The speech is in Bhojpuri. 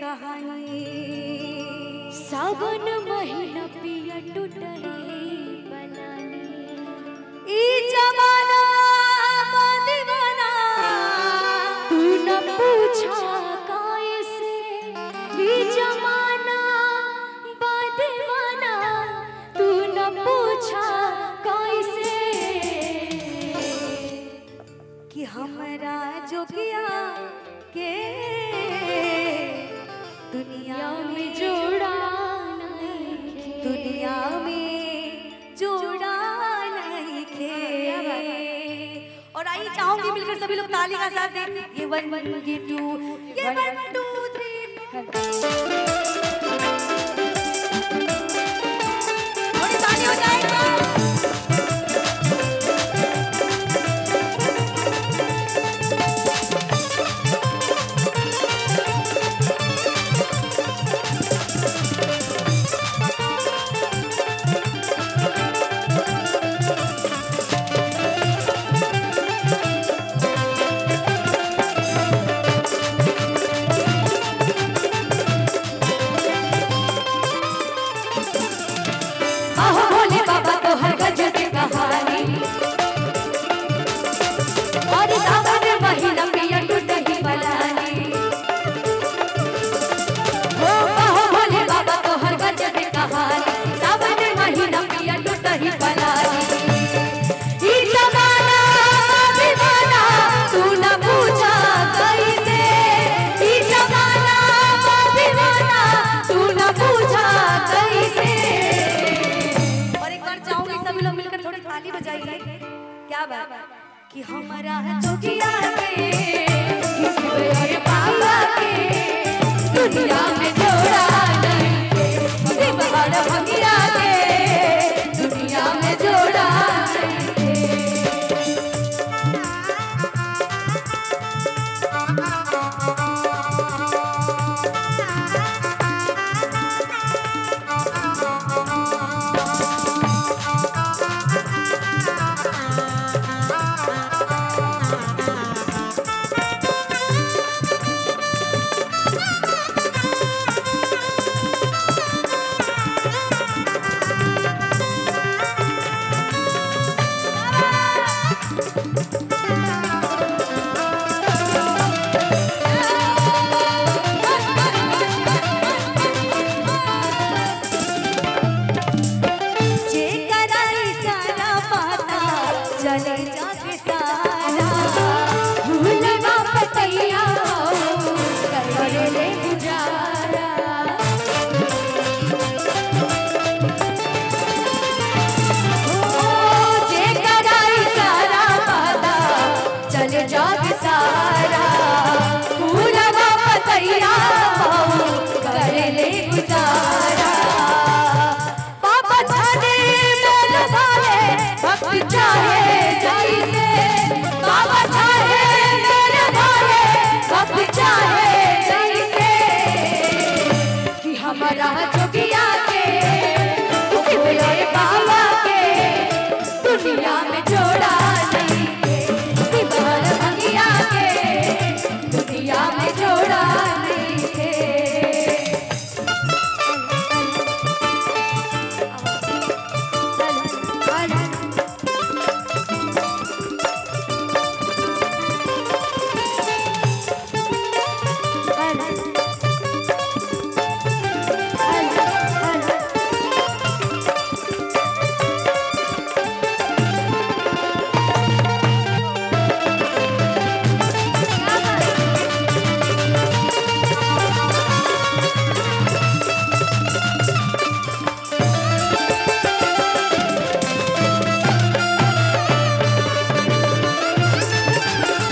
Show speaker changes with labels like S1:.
S1: कहानी। सावन महीना पिया टूटले बनानी, ई जमाना दीवाना तू न पूछा कैसे, ई जमाना दीवाना तू न पूछा कैसे, कि हमरा जो किया के दुनिया में जोड़ा नहीं, दुनिया में जोड़ा नहीं खे। और आइए चाहूंगी मिलकर सभी लोग ताली का साथ दें। ये 1 1 ये 2 ये 1 2 3 थोड़ी ताली हो जाएगा। क्या बात कि हमारा जोगिया रे, किसी बाबा